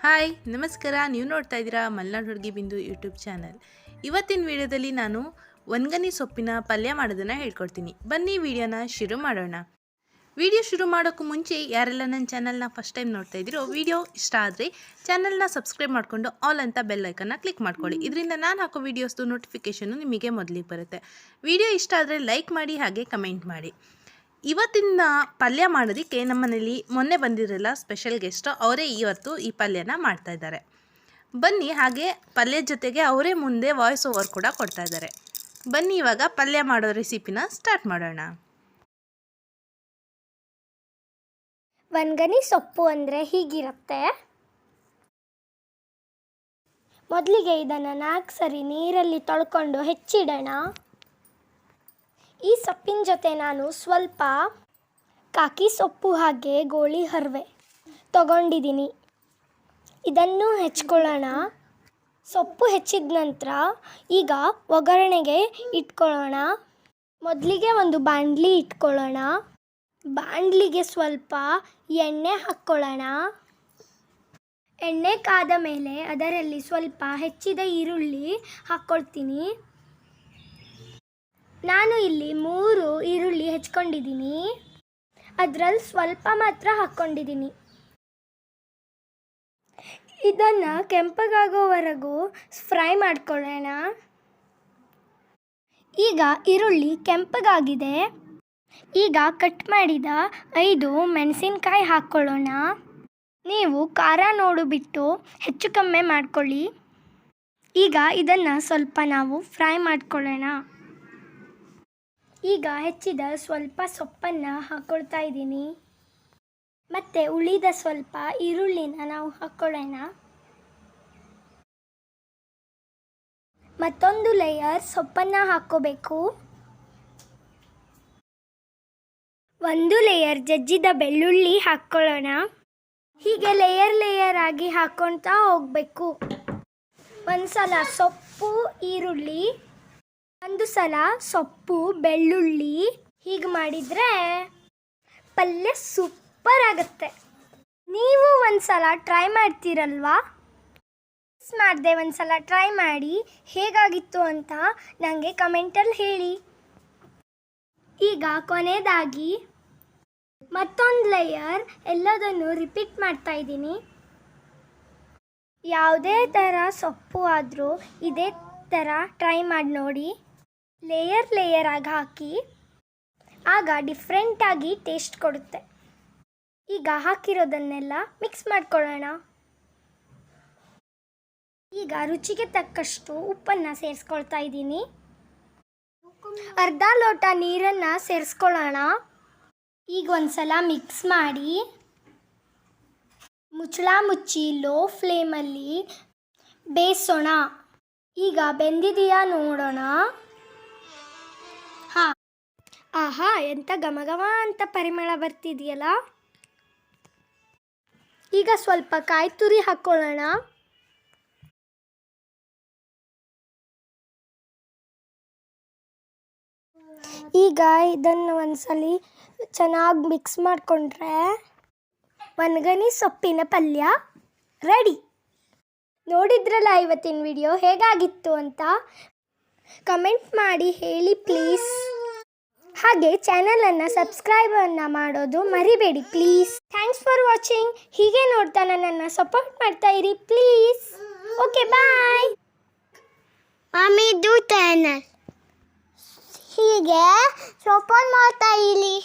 Hi ನಮಸ್ಕಾರ. ನೀವು ನೋಡ್ತಾ ಇದ್ದೀರಾ ಮಲ್ನಾಡ್ ಹುಡುಗಿ ಬಿಂದು ಯೂಟ್ಯೂಬ್ ಚಾನಲ್. ಇವತ್ತಿನ ವಿಡಿಯೋದಲ್ಲಿ ನಾನು ಒಣಗನಿ ಸೊಪ್ಪಿನ ಪಲ್ಯ ಮಾಡೋದನ್ನು ಹೇಳ್ಕೊಡ್ತೀನಿ. ಬನ್ನಿ ವಿಡಿಯೋನ ಶುರು ಮಾಡೋಣ. ವಿಡಿಯೋ ಶುರು ಮಾಡೋಕ್ಕೂ ಮುಂಚೆ ಯಾರೆಲ್ಲ ನನ್ನ ಚಾನಲ್ನ ಫಸ್ಟ್ ಟೈಮ್ ನೋಡ್ತಾ ಇದ್ದೀರೋ ವಿಡಿಯೋ ಇಷ್ಟ ಆದರೆ ಚಾನಲ್ನ ಸಬ್ಸ್ಕ್ರೈಬ್ ಮಾಡಿಕೊಂಡು ಆಲ್ ಅಂತ ಬೆಲ್ ಐಕನ್ನ ಕ್ಲಿಕ್ ಮಾಡ್ಕೊಳ್ಳಿ. ಇದರಿಂದ ನಾನು ಹಾಕೋ ವೀಡಿಯೋಸ್ದು ನೋಟಿಫಿಕೇಷನ್ನು ನಿಮಗೆ ಮೊದಲಿಗೆ ಬರುತ್ತೆ. ವಿಡಿಯೋ ಇಷ್ಟ ಆದರೆ ಲೈಕ್ ಮಾಡಿ, ಹಾಗೆ ಕಮೆಂಟ್ ಮಾಡಿ. ಇವತ್ತಿನ ಪಲ್ಯ ಮಾಡೋದಕ್ಕೆ ನಮ್ಮನೇಲಿ ಮೊನ್ನೆ ಬಂದಿರಲ್ಲ ಸ್ಪೆಷಲ್ ಗೆಸ್ಟು, ಅವರೇ ಇವತ್ತು ಈ ಪಲ್ಯನ ಮಾಡ್ತಾ ಇದ್ದಾರೆ. ಬನ್ನಿ, ಹಾಗೆ ಪಲ್ಯದ ಜೊತೆಗೆ ಅವರೇ ಮುಂದೆ ವಾಯ್ಸ್ ಓವರ್ ಕೂಡ ಕೊಡ್ತಾ ಇದ್ದಾರೆ. ಬನ್ನಿ ಇವಾಗ ಪಲ್ಯ ಮಾಡೋ ರೆಸಿಪಿನ ಸ್ಟಾರ್ಟ್ ಮಾಡೋಣ. ಒಣಗನಿ ಸೊಪ್ಪು ಅಂದರೆ ಹೀಗಿರುತ್ತೆ. ಮೊದಲಿಗೆ ಇದನ್ನು 4 ಸರಿ ನೀರಲ್ಲಿ ತೊಳ್ಕೊಂಡು ಹೆಚ್ಚಿಡೋಣ. ಈ ಸೊಪ್ಪಿನ ಜೊತೆ ನಾನು ಸ್ವಲ್ಪ ಕಾಕಿ ಸೊಪ್ಪು ಹಾಗೆ ಗೋಳಿ ಹರವೆ ತಗೊಂಡಿದ್ದೀನಿ. ಇದನ್ನು ಹೆಚ್ಕೊಳ್ಳೋಣ. ಸೊಪ್ಪು ಹೆಚ್ಚಿದ ನಂತರ ಈಗ ಒಗ್ಗರಣೆಗೆ ಇಟ್ಕೊಳ್ಳೋಣ. ಮೊದಲಿಗೆ ಒಂದು ಬಾಣಲಿ ಇಟ್ಕೊಳ್ಳೋಣ. ಬಾಣಲಿಗೆ ಸ್ವಲ್ಪ ಎಣ್ಣೆ ಹಾಕ್ಕೊಳ್ಳೋಣ. ಎಣ್ಣೆ ಕಾದ ಮೇಲೆ ಅದರಲ್ಲಿ ಸ್ವಲ್ಪ ಹೆಚ್ಚಿದ ಈರುಳ್ಳಿ ಹಾಕ್ಕೊಳ್ತೀನಿ. ನಾನು ಇಲ್ಲಿ 3 ಈರುಳ್ಳಿ ಹೆಚ್ಕೊಂಡಿದ್ದೀನಿ. ಅದರಲ್ಲಿ ಸ್ವಲ್ಪ ಮಾತ್ರ ಹಾಕ್ಕೊಂಡಿದ್ದೀನಿ. ಇದನ್ನು ಕೆಂಪಗಾಗೋವರೆಗೂ ಫ್ರೈ ಮಾಡ್ಕೊಳ್ಳೋಣ. ಈಗ ಈರುಳ್ಳಿ ಕೆಂಪಗಾಗಿದೆ. ಈಗ ಕಟ್ ಮಾಡಿದ 5 ಮೆಣಸಿನಕಾಯಿ ಹಾಕ್ಕೊಳ್ಳೋಣ. ನೀವು ಖಾರ ನೋಡಿಬಿಟ್ಟು ಹೆಚ್ಚು ಕಮ್ಮಿ ಮಾಡ್ಕೊಳ್ಳಿ. ಈಗ ಇದನ್ನು ಸ್ವಲ್ಪ ನಾವು ಫ್ರೈ ಮಾಡ್ಕೊಳ್ಳೋಣ. ಈಗ ಹೆಚ್ಚಿದ ಸ್ವಲ್ಪ ಸೊಪ್ಪನ್ನು ಹಾಕ್ಕೊಳ್ತಾ ಇದ್ದೀನಿ. ಮತ್ತು ಉಳಿದ ಸ್ವಲ್ಪ ಈರುಳ್ಳಿನ ನಾವು ಹಾಕ್ಕೊಳ್ಳೋಣ. ಮತ್ತೊಂದು ಲೇಯರ್ ಸೊಪ್ಪನ್ನು ಹಾಕ್ಕೋಬೇಕು. 1 ಲೇಯರ್ ಜಜ್ಜಿದ ಬೆಳ್ಳುಳ್ಳಿ ಹಾಕ್ಕೊಳ್ಳೋಣ. ಹೀಗೆ ಲೇಯರ್ ಆಗಿ ಹಾಕ್ಕೊಳ್ತಾ ಹೋಗಬೇಕು. ಒಂದು ಸಲ ಸೊಪ್ಪು ಈರುಳ್ಳಿ, ಒಂದು ಸಲ ಸೊಪ್ಪು ಬೆಳ್ಳುಳ್ಳಿ, ಹೀಗೆ ಮಾಡಿದರೆ ಪಲ್ಯ ಸೂಪರ್ ಆಗುತ್ತೆ. ನೀವು ಒಂದು ಸಲ ಟ್ರೈ ಮಾಡ್ತೀರಲ್ವಾ? ಮಿಸ್ ಮಾಡದೆ ಒಂದು ಸಲ ಟ್ರೈ ಮಾಡಿ ಹೇಗಾಗಿತ್ತು ಅಂತ ನನಗೆ ಕಮೆಂಟಲ್ಲಿ ಹೇಳಿ. ಈಗ ಕೊನೆಯದಾಗಿ ಮತ್ತೊಂದು ಲೇಯರ್ ಎಲ್ಲದನ್ನು ರಿಪೀಟ್ ಮಾಡ್ತಾ ಇದ್ದೀನಿ. ಯಾವುದೇ ಥರ ಸೊಪ್ಪು ಆದರೂ ಇದೇ ಥರ ಟ್ರೈ ಮಾಡಿ ನೋಡಿ. ಲೇಯರ್ ಆಗಿ ಹಾಕಿ, ಆಗ ಡಿಫ್ರೆಂಟಾಗಿ ಟೇಸ್ಟ್ ಕೊಡುತ್ತೆ. ಈಗ ಹಾಕಿರೋದನ್ನೆಲ್ಲ ಮಿಕ್ಸ್ ಮಾಡ್ಕೊಳ್ಳೋಣ. ಈಗ ರುಚಿಗೆ ತಕ್ಕಷ್ಟು ಉಪ್ಪನ್ನು ಸೇರಿಸ್ಕೊಳ್ತಾ ಇದ್ದೀನಿ. ಅರ್ಧ ಲೋಟ ನೀರನ್ನು ಸೇರಿಸ್ಕೊಳ್ಳೋಣ. ಈಗ ಒಂದು ಸಲ ಮಿಕ್ಸ್ ಮಾಡಿ ಮುಚ್ಚಳ ಮುಚ್ಚಿ ಲೋ ಫ್ಲೇಮಲ್ಲಿ ಬೇಯಿಸೋಣ. ಈಗ ಬೆಂದಿದೆಯಾ ನೋಡೋಣ. ಆಹಾ, ಎಂಥ ಘಮ ಅಂತ ಪರಿಮಳ ಬರ್ತಿದೆಯಲ್ಲ. ಈಗ ಸ್ವಲ್ಪ ಕಾಯಿ ತುರಿ ಹಾಕ್ಕೊಳ್ಳೋಣ. ಈಗ ಇದನ್ನು ಒಂದ್ಸಲಿ ಚೆನ್ನಾಗಿ ಮಿಕ್ಸ್ ಮಾಡಿಕೊಂಡ್ರೆ ಒಣಗನಿ ಸೊಪ್ಪಿನ ಪಲ್ಯ ರೆಡಿ. ನೋಡಿದ್ರಲ್ಲ ಇವತ್ತಿನ ವಿಡಿಯೋ ಹೇಗಾಗಿತ್ತು ಅಂತ ಕಮೆಂಟ್ ಮಾಡಿ ಹೇಳಿ ಪ್ಲೀಸ್. ಹಾಗೆ ಚಾನಲನ್ನು ಸಬ್ಸ್ಕ್ರೈಬನ್ನು ಮಾಡೋದು ಮರಿಬೇಡಿ ಪ್ಲೀಸ್. Thanks for watching. ಹೀಗೆ ನೋಡ್ತಾ ನನ್ನನ್ನು ಸಪೋರ್ಟ್ ಮಾಡ್ತಾ ಇರಿ ಪ್ಲೀಸ್. Okay, bye. ಮಮ್ಮಿದು ಚಾನಲ್ ಹೀಗೆ ಸಪೋರ್ಟ್ ಮಾಡ್ತಾ ಇರಿ.